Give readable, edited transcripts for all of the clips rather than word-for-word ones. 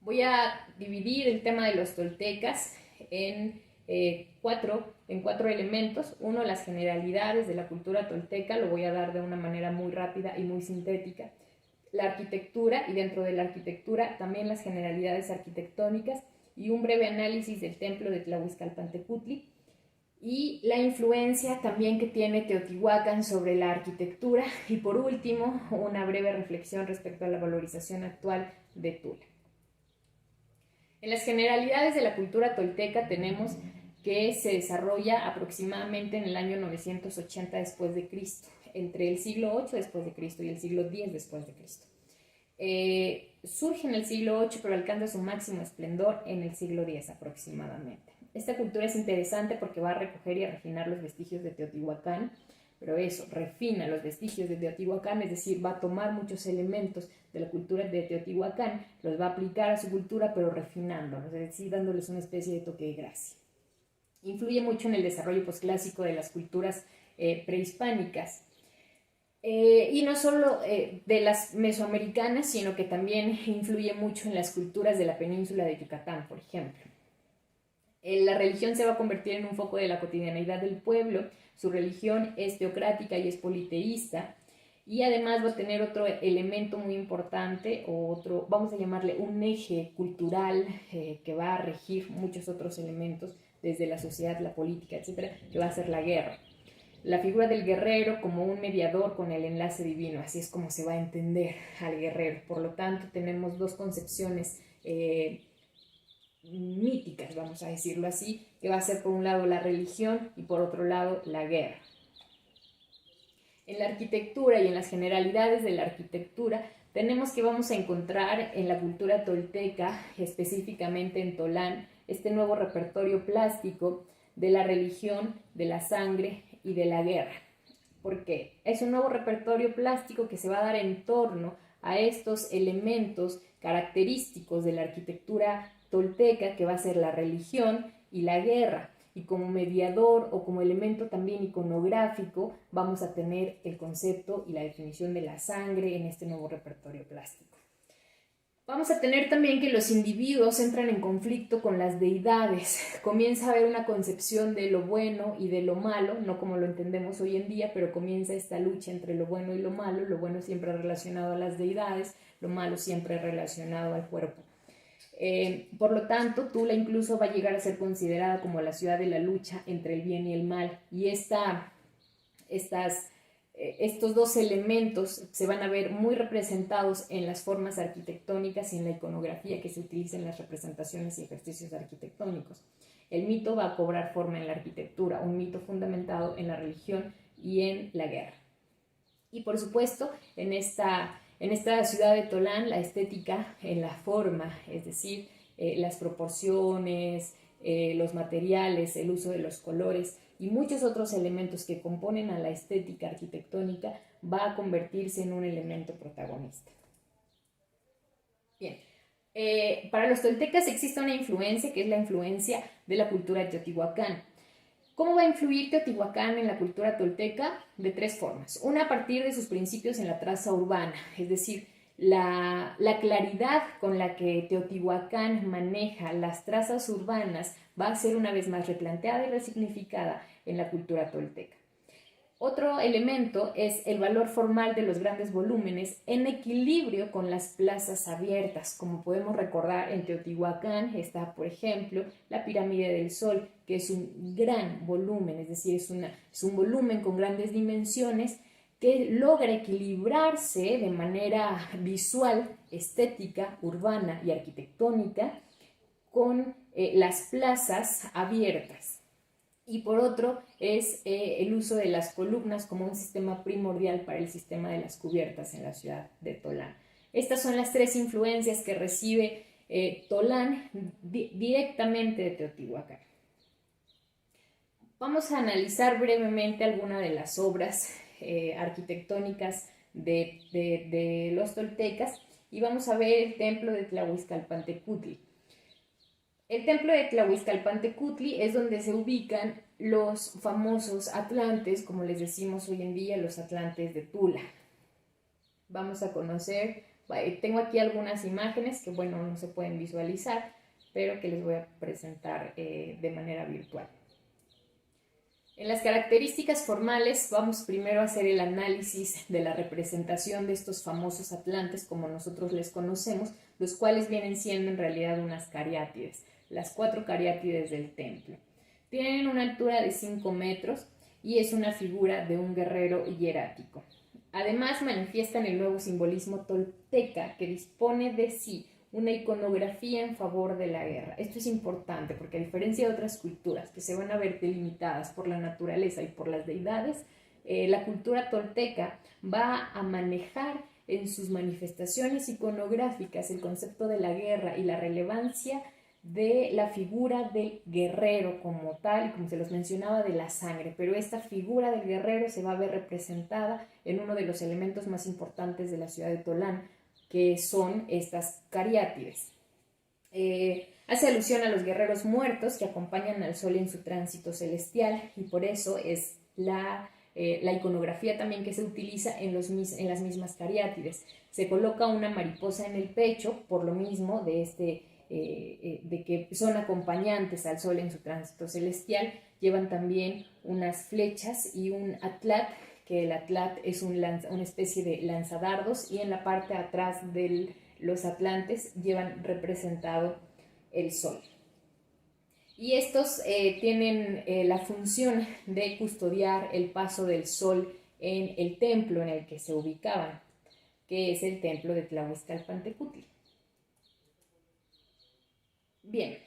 Voy a dividir el tema de los toltecas en cuatro elementos. Uno, las generalidades de la cultura tolteca, lo voy a dar de una manera muy rápida y muy sintética. La arquitectura, y dentro de la arquitectura también las generalidades arquitectónicas, y un breve análisis del templo de Tlahuizcalpantecutli, y la influencia también que tiene Teotihuacán sobre la arquitectura, y por último, una breve reflexión respecto a la valorización actual de Tula. En las generalidades de la cultura tolteca tenemos que se desarrolla aproximadamente en el año 980 después de Cristo, entre el siglo 8 después de Cristo y el siglo 10 después de Cristo. Surge en el siglo 8, pero alcanza su máximo esplendor en el siglo 10 aproximadamente. Esta cultura es interesante porque va a recoger y a refinar los vestigios de Teotihuacán, pero eso, refina los vestigios de Teotihuacán, es decir, va a tomar muchos elementos de la cultura de Teotihuacán, los va a aplicar a su cultura, pero refinándolos, es decir, dándoles una especie de toque de gracia. Influye mucho en el desarrollo posclásico de las culturas prehispánicas, y no solo de las mesoamericanas, sino que también influye mucho en las culturas de la península de Yucatán, por ejemplo. La religión se va a convertir en un foco de la cotidianidad del pueblo. Su religión es teocrática y es politeísta, y además va a tener otro elemento muy importante, o otro, vamos a llamarle un eje cultural, que va a regir muchos otros elementos desde la sociedad, la política, etcétera, que va a ser la guerra. La figura del guerrero como un mediador con el enlace divino, así es como se va a entender al guerrero. Por lo tanto, tenemos dos concepciones míticas, vamos a decirlo así, que va a ser por un lado la religión y por otro lado la guerra. En la arquitectura y en las generalidades de la arquitectura tenemos que vamos a encontrar en la cultura tolteca, específicamente en Tolán, este nuevo repertorio plástico de la religión, de la sangre y de la guerra. ¿Por qué? Es un nuevo repertorio plástico que se va a dar en torno a estos elementos característicos de la arquitectura tolteca, que va a ser la religión y la guerra. Y como mediador o como elemento también iconográfico vamos a tener el concepto y la definición de la sangre en este nuevo repertorio plástico. Vamos a tener también que los individuos entran en conflicto con las deidades. Comienza a haber una concepción de lo bueno y de lo malo, no como lo entendemos hoy en día, pero comienza esta lucha entre lo bueno y lo malo siempre relacionado a las deidades, lo malo siempre relacionado al cuerpo. Por lo tanto, Tula incluso va a llegar a ser considerada como la ciudad de la lucha entre el bien y el mal, y estos dos elementos se van a ver muy representados en las formas arquitectónicas y en la iconografía que se utiliza en las representaciones y ejercicios arquitectónicos. El mito va a cobrar forma en la arquitectura, un mito fundamentado en la religión y en la guerra. Y por supuesto, en esta ciudad de Tolán, la estética en la forma, es decir, las proporciones, los materiales, el uso de los colores y muchos otros elementos que componen a la estética arquitectónica, va a convertirse en un elemento protagonista. Bien, para los toltecas existe una influencia que es la influencia de la cultura de Teotihuacán. ¿Cómo va a influir Teotihuacán en la cultura tolteca? De tres formas. Una, a partir de sus principios en la traza urbana, es decir, la claridad con la que Teotihuacán maneja las trazas urbanas va a ser una vez más replanteada y resignificada en la cultura tolteca. Otro elemento es el valor formal de los grandes volúmenes en equilibrio con las plazas abiertas. Como podemos recordar, en Teotihuacán está, por ejemplo, la pirámide del Sol, que es un gran volumen, es decir, es un volumen con grandes dimensiones que logra equilibrarse de manera visual, estética, urbana y arquitectónica con las plazas abiertas. Y por otro es el uso de las columnas como un sistema primordial para el sistema de las cubiertas en la ciudad de Tolán. Estas son las tres influencias que recibe Tolán directamente de Teotihuacán. Vamos a analizar brevemente algunas de las obras arquitectónicas de los toltecas, y vamos a ver el templo de Tlahuizcalpantecutli. El templo de Tlahuizcalpantecutli es donde se ubican los famosos atlantes, como les decimos hoy en día, los atlantes de Tula. Vamos a conocer Tengo aquí algunas imágenes que, bueno, no se pueden visualizar, pero que les voy a presentar de manera virtual. En las características formales vamos primero a hacer el análisis de la representación de estos famosos atlantes, como nosotros les conocemos, los cuales vienen siendo en realidad unas cariátides, las 4 cariátides del templo. Tienen una altura de 5 metros y es una figura de un guerrero hierático. Además manifiestan el nuevo simbolismo tolteca, que dispone de sí una iconografía en favor de la guerra. Esto es importante porque, a diferencia de otras culturas que se van a ver delimitadas por la naturaleza y por las deidades, la cultura tolteca va a manejar en sus manifestaciones iconográficas el concepto de la guerra y la relevancia de la figura del guerrero como tal, y como se los mencionaba, de la sangre. Pero esta figura del guerrero se va a ver representada en uno de los elementos más importantes de la ciudad de Tolán, que son estas cariátides. Hace alusión a los guerreros muertos que acompañan al sol en su tránsito celestial, y por eso es la iconografía también que se utiliza en las mismas cariátides. Se coloca una mariposa en el pecho, por lo mismo de que son acompañantes al sol en su tránsito celestial. Llevan también unas flechas y un atlat, que el atlat es una especie de lanzadardos, y en la parte de atrás de los atlantes llevan representado el sol. Y estos tienen la función de custodiar el paso del sol en el templo en el que se ubicaban, que es el templo de Tlahuescalpantecutli. Bien,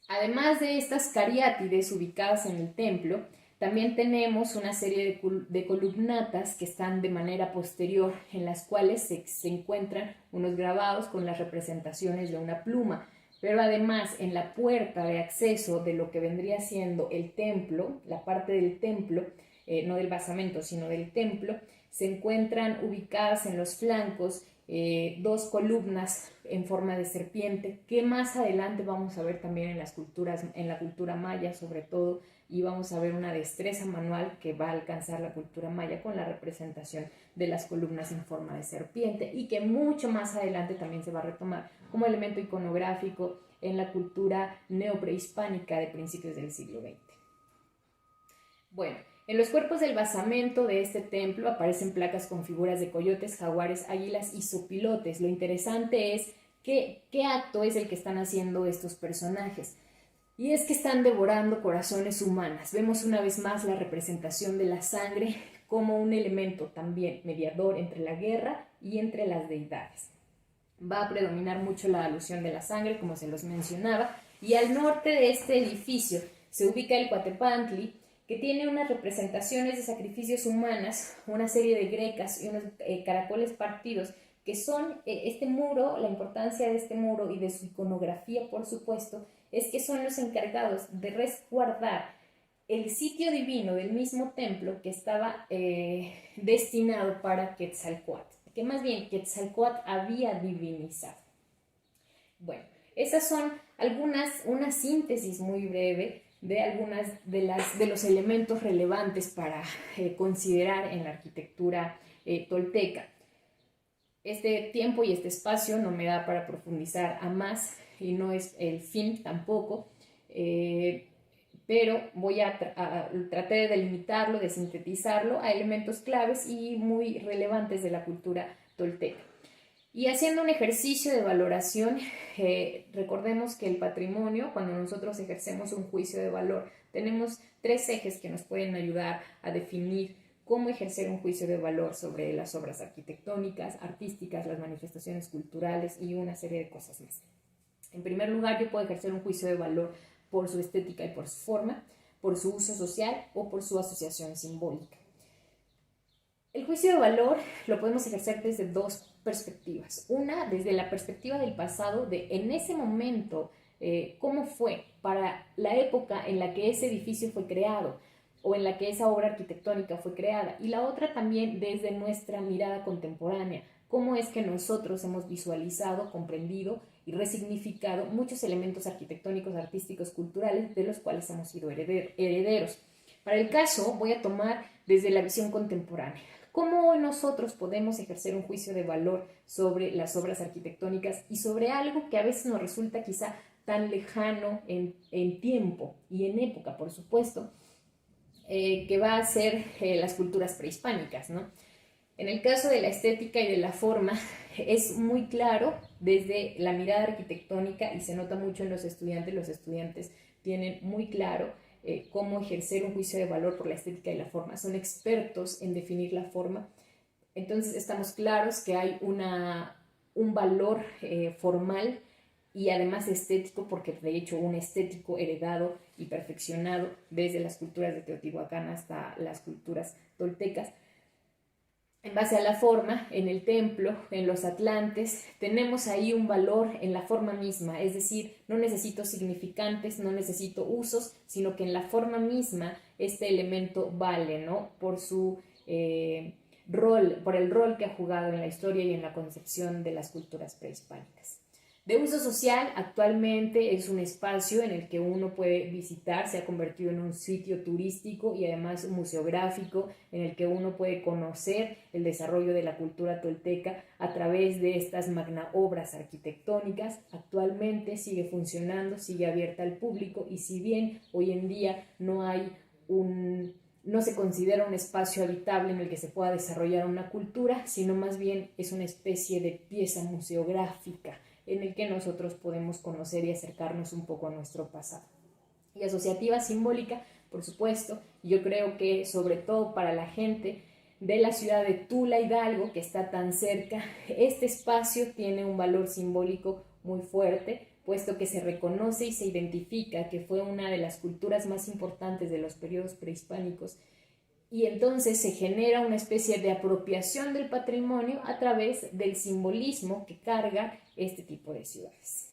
además de estas cariátides ubicadas en el templo, también tenemos una serie de columnatas que están de manera posterior, en las cuales se encuentran unos grabados con las representaciones de una pluma. Pero además, en la puerta de acceso de lo que vendría siendo el templo, la parte del templo, no del basamento, sino del templo, se encuentran ubicadas en los flancos 2 columnas en forma de serpiente, que más adelante vamos a ver también en la cultura maya sobre todo, y vamos a ver una destreza manual que va a alcanzar la cultura maya con la representación de las columnas en forma de serpiente, y que mucho más adelante también se va a retomar como elemento iconográfico en la cultura neoprehispánica de principios del siglo XX. Bueno, en los cuerpos del basamento de este templo aparecen placas con figuras de coyotes, jaguares, águilas y zopilotes. Lo interesante es qué acto es el que están haciendo estos personajes. Y es que están devorando corazones humanas. Vemos una vez más la representación de la sangre como un elemento también mediador entre la guerra y entre las deidades. Va a predominar mucho la alusión de la sangre, como se los mencionaba, y al norte de este edificio se ubica el Coatepantli, que tiene unas representaciones de sacrificios humanas, una serie de grecas y unos caracoles partidos, que son este muro. La importancia de este muro y de su iconografía, por supuesto, es que son los encargados de resguardar el sitio divino del mismo templo que estaba destinado para Quetzalcóatl, que más bien Quetzalcóatl había divinizado. Bueno, esas son una síntesis muy breve de algunas de los elementos relevantes para considerar en la arquitectura tolteca. Este tiempo y este espacio no me da para profundizar a más, y no es el fin tampoco, pero voy a tratar de delimitarlo, de sintetizarlo a elementos claves y muy relevantes de la cultura tolteca. Y haciendo un ejercicio de valoración, recordemos que el patrimonio, cuando nosotros ejercemos un juicio de valor, tenemos 3 ejes que nos pueden ayudar a definir cómo ejercer un juicio de valor sobre las obras arquitectónicas, artísticas, las manifestaciones culturales y una serie de cosas más. En primer lugar, yo puedo ejercer un juicio de valor por su estética y por su forma, por su uso social o por su asociación simbólica. El juicio de valor lo podemos ejercer desde 2 perspectivas. Una, desde la perspectiva del pasado, de en ese momento, cómo fue para la época en la que ese edificio fue creado o en la que esa obra arquitectónica fue creada. Y la otra también desde nuestra mirada contemporánea, cómo es que nosotros hemos visualizado, comprendido y resignificado muchos elementos arquitectónicos, artísticos, culturales, de los cuales hemos sido herederos. Para el caso, voy a tomar desde la visión contemporánea. ¿Cómo nosotros podemos ejercer un juicio de valor sobre las obras arquitectónicas y sobre algo que a veces nos resulta quizá tan lejano en tiempo y en época, por supuesto, que va a ser las culturas prehispánicas, ¿no? En el caso de la estética y de la forma, es muy claro desde la mirada arquitectónica y se nota mucho en los estudiantes tienen muy claro cómo ejercer un juicio de valor por la estética y la forma, son expertos en definir la forma, entonces estamos claros que hay un valor formal y además estético, porque de hecho un estético heredado y perfeccionado desde las culturas de Teotihuacán hasta las culturas toltecas. En base a la forma, en el templo, en los atlantes, tenemos ahí un valor en la forma misma, es decir, no necesito significantes, no necesito usos, sino que en la forma misma este elemento vale, ¿no? Por su rol, por el rol que ha jugado en la historia y en la concepción de las culturas prehispánicas. De uso social, actualmente es un espacio en el que uno puede visitar, se ha convertido en un sitio turístico y además museográfico, en el que uno puede conocer el desarrollo de la cultura tolteca a través de estas magna obras arquitectónicas. Actualmente sigue funcionando, sigue abierta al público y si bien hoy en día no se considera un espacio habitable en el que se pueda desarrollar una cultura, sino más bien es una especie de pieza museográfica en el que nosotros podemos conocer y acercarnos un poco a nuestro pasado. Y asociativa simbólica, por supuesto, yo creo que sobre todo para la gente de la ciudad de Tula Hidalgo, que está tan cerca, este espacio tiene un valor simbólico muy fuerte, puesto que se reconoce y se identifica que fue una de las culturas más importantes de los periodos prehispánicos y entonces se genera una especie de apropiación del patrimonio a través del simbolismo que carga este tipo de ciudades.